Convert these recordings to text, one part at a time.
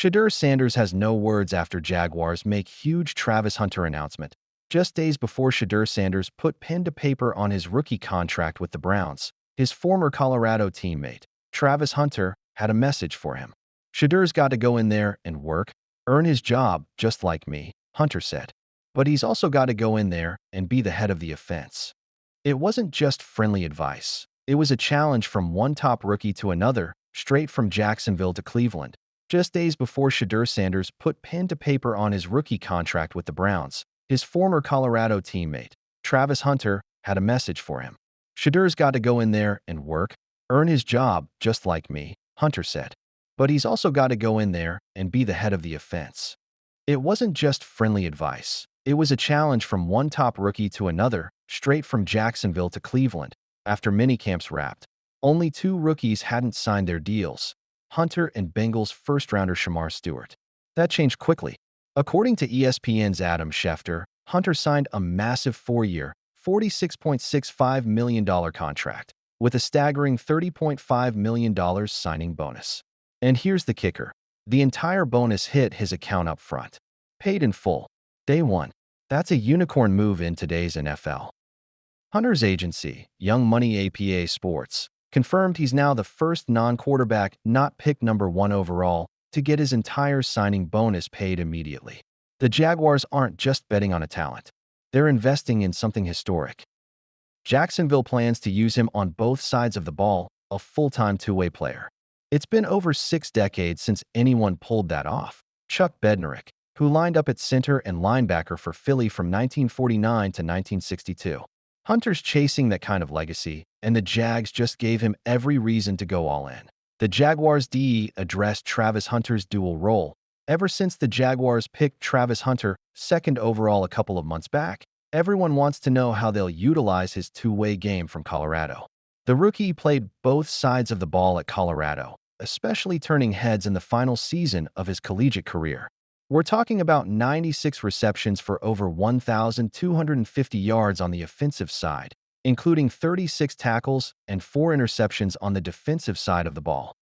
Shedeur Sanders has no words after Jaguars make huge Travis Hunter announcement. Just days before Shedeur Sanders put pen to paper on his rookie contract with the Browns, his former Colorado teammate, Travis Hunter, had a message for him. Shedeur's got to go in there and work, earn his job, just like me, Hunter said. But he's also got to go in there and be the head of the offense. It wasn't just friendly advice. It was a challenge from one top rookie to another, straight from Jacksonville to Cleveland. Just days before Shedeur Sanders put pen to paper on his rookie contract with the Browns, his former Colorado teammate, Travis Hunter, had a message for him. Shedeur's got to go in there and work, earn his job, just like me, Hunter said. But he's also got to go in there and be the head of the offense. It wasn't just friendly advice. It was a challenge from one top rookie to another, straight from Jacksonville to Cleveland. After minicamps wrapped, only two rookies hadn't signed their deals: Hunter and Bengals first-rounder Shamar Stewart. That changed quickly. According to ESPN's Adam Schefter, Hunter signed a massive 4-year, $46.65 million contract, with a staggering $30.5 million signing bonus. And here's the kicker. The entire bonus hit his account up front. Paid in full. Day one. That's a unicorn move in today's NFL. Hunter's agency, Young Money APA Sports, confirmed he's now the first non-quarterback not picked number 1 overall to get his entire signing bonus paid immediately. The Jaguars aren't just betting on a talent. They're investing in something historic. Jacksonville plans to use him on both sides of the ball, a full-time two-way player. It's been over 6 decades since anyone pulled that off. Chuck Bednarik, who lined up at center and linebacker for Philly from 1949 to 1962. Hunter's chasing that kind of legacy, and the Jags just gave him every reason to go all in. The Jaguars' DE addressed Travis Hunter's dual role. Ever since the Jaguars picked Travis Hunter second overall a couple of months back, everyone wants to know how they'll utilize his two-way game from Colorado. The rookie played both sides of the ball at Colorado, especially turning heads in the final season of his collegiate career. We're talking about 96 receptions for over 1,250 yards on the offensive side, including 36 tackles and 4 interceptions on the defensive side of the ball.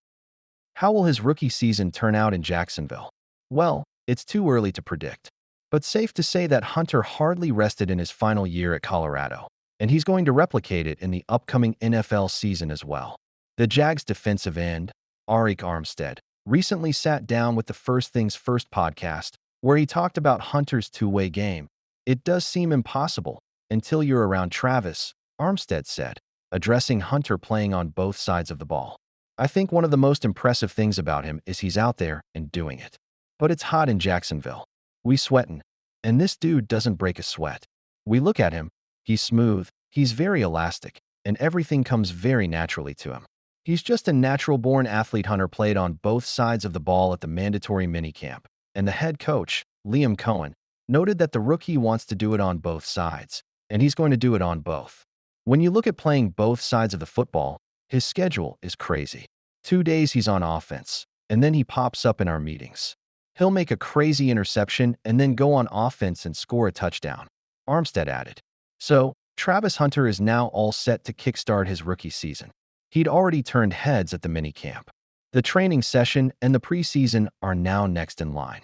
How will his rookie season turn out in Jacksonville? Well, it's too early to predict, but safe to say that Hunter hardly rested in his final year at Colorado, and he's going to replicate it in the upcoming NFL season as well. The Jags defensive end, Arik Armstead, recently sat down with the First Things First podcast, where he talked about Hunter's two-way game. It does seem impossible until you're around Travis, Armstead said, addressing Hunter playing on both sides of the ball. I think one of the most impressive things about him is he's out there and doing it. But it's hot in Jacksonville. We sweatin', and this dude doesn't break a sweat. We look at him, he's smooth, he's very elastic, and everything comes very naturally to him. He's just a natural-born athlete. Hunter played on both sides of the ball at the mandatory minicamp, and the head coach, Liam Cohen, noted that the rookie wants to do it on both sides, and he's going to do it on both. When you look at playing both sides of the football, his schedule is crazy. 2 days he's on offense, and then he pops up in our meetings. He'll make a crazy interception and then go on offense and score a touchdown, Armstead added. So, Travis Hunter is now all set to kickstart his rookie season. He'd already turned heads at the minicamp. The training session and the preseason are now next in line.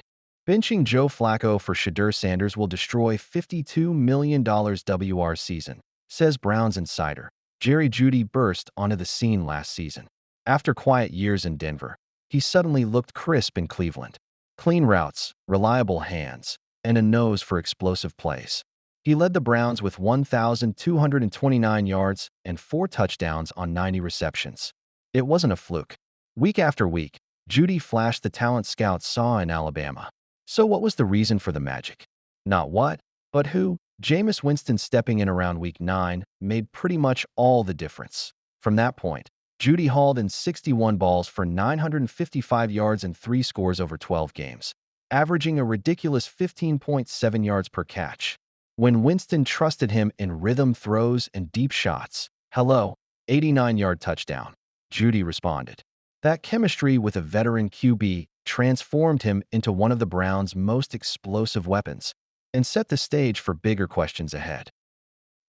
Benching Joe Flacco for Shedeur Sanders will destroy $52 million WR season, says Browns insider. Jeudy burst onto the scene last season. After quiet years in Denver, he suddenly looked crisp in Cleveland. Clean routes, reliable hands, and a nose for explosive plays. He led the Browns with 1,229 yards and 4 touchdowns on 90 receptions. It wasn't a fluke. Week after week, Jeudy flashed the talent scouts saw in Alabama. So what was the reason for the magic? Not what, but who. Jameis Winston stepping in around week 9 made pretty much all the difference. From that point, Jeudy hauled in 61 balls for 955 yards and 3 scores over 12 games, averaging a ridiculous 15.7 yards per catch. When Winston trusted him in rhythm throws and deep shots, hello, 89-yard touchdown, Jeudy responded. That chemistry with a veteran QB transformed him into one of the Browns' most explosive weapons and set the stage for bigger questions ahead.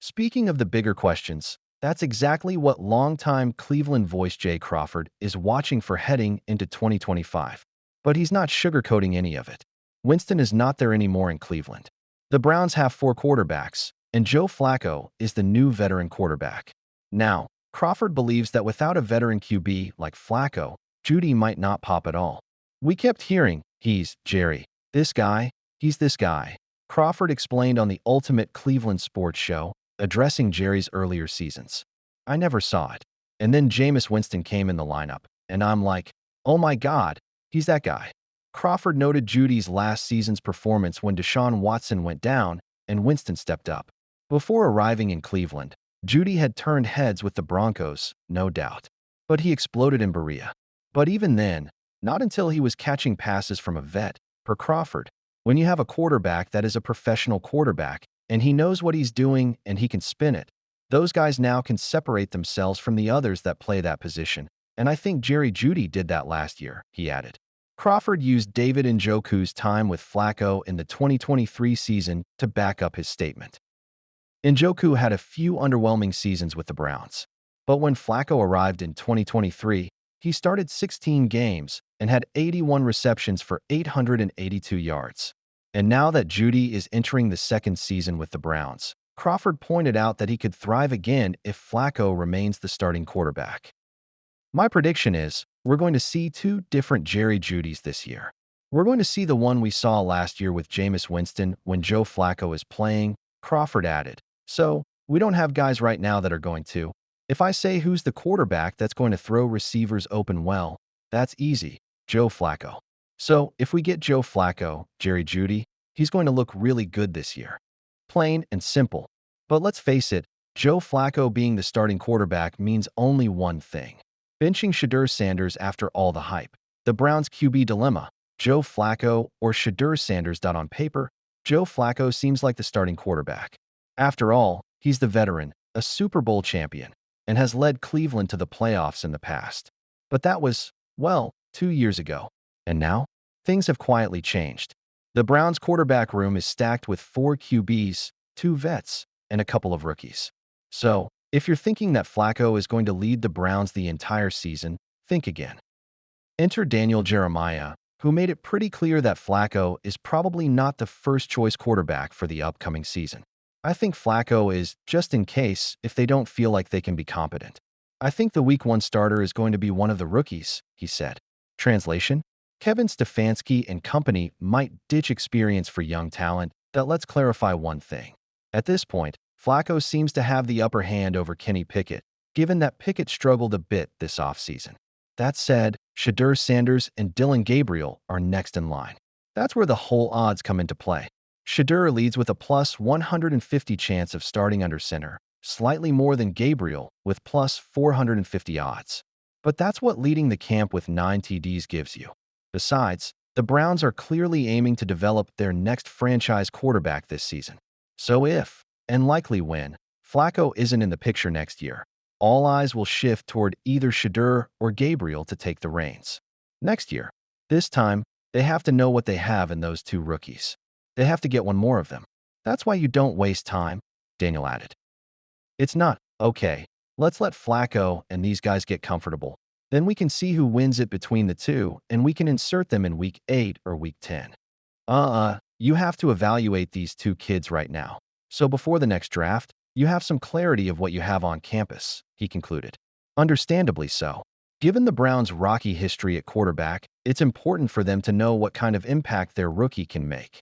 Speaking of the bigger questions, that's exactly what longtime Cleveland voice Jay Crawford is watching for heading into 2025. But he's not sugarcoating any of it. Winston is not there anymore in Cleveland. The Browns have 4 quarterbacks, and Joe Flacco is the new veteran quarterback. Now, Crawford believes that without a veteran QB like Flacco, Jeudy might not pop at all. We kept hearing, he's Jerry. This guy, he's this guy. Crawford explained on the Ultimate Cleveland Sports Show, addressing Jerry's earlier seasons. I never saw it. And then Jameis Winston came in the lineup, and I'm like, oh my God, he's that guy. Crawford noted Judy's last season's performance when Deshaun Watson went down and Winston stepped up. Before arriving in Cleveland, Jeudy had turned heads with the Broncos, no doubt. But he exploded in Berea. But even then, not until he was catching passes from a vet, per Crawford. When you have a quarterback that is a professional quarterback, and he knows what he's doing and he can spin it, those guys now can separate themselves from the others that play that position. And I think Jerry Jeudy did that last year, he added. Crawford used David Njoku's time with Flacco in the 2023 season to back up his statement. Njoku had a few underwhelming seasons with the Browns. But when Flacco arrived in 2023, he started 16 games and had 81 receptions for 882 yards. And now that Jeudy is entering the second season with the Browns, Crawford pointed out that he could thrive again if Flacco remains the starting quarterback. My prediction is, we're going to see 2 different Jerry Judys this year. We're going to see the one we saw last year with Jameis Winston when Joe Flacco is playing, Crawford added. So, we don't have guys right now that are going to. If I say who's the quarterback that's going to throw receivers open well, that's easy, Joe Flacco. So, if we get Joe Flacco, Jerry Jeudy, he's going to look really good this year. Plain and simple. But let's face it, Joe Flacco being the starting quarterback means only one thing. Benching Shedeur Sanders after all the hype. The Browns' QB dilemma, Joe Flacco or Shedeur Sanders. On paper, Joe Flacco seems like the starting quarterback. After all, he's the veteran, a Super Bowl champion, and has led Cleveland to the playoffs in the past. But that was, well, 2 years ago. And now, things have quietly changed. The Browns' quarterback room is stacked with 4 QBs, 2 vets, and a couple of rookies. So, if you're thinking that Flacco is going to lead the Browns the entire season, think again. Enter Daniel Jeremiah, who made it pretty clear that Flacco is probably not the first-choice quarterback for the upcoming season. I think Flacco is just in case if they don't feel like they can be competent. I think the Week 1 starter is going to be one of the rookies, he said. Translation? Kevin Stefanski and company might ditch experience for young talent. That let's clarify one thing. At this point, Flacco seems to have the upper hand over Kenny Pickett, given that Pickett struggled a bit this offseason. That said, Shedeur Sanders and Dylan Gabriel are next in line. That's where the whole odds come into play. Shedeur leads with a plus 150 chance of starting under center, slightly more than Gabriel with plus 450 odds. But that's what leading the camp with 9 TDs gives you. Besides, the Browns are clearly aiming to develop their next franchise quarterback this season. So if, and likely when, Flacco isn't in the picture next year, all eyes will shift toward either Shedeur or Gabriel to take the reins. Next year, this time, they have to know what they have in those 2 rookies. They have to get one more of them. That's why you don't waste time, Daniel added. It's not, okay, let's let Flacco and these guys get comfortable. Then we can see who wins it between the 2, and we can insert them in Week 8 or Week 10. You have to evaluate these 2 kids right now. So before the next draft, you have some clarity of what you have on campus, he concluded. Understandably so. Given the Browns' rocky history at quarterback, it's important for them to know what kind of impact their rookie can make.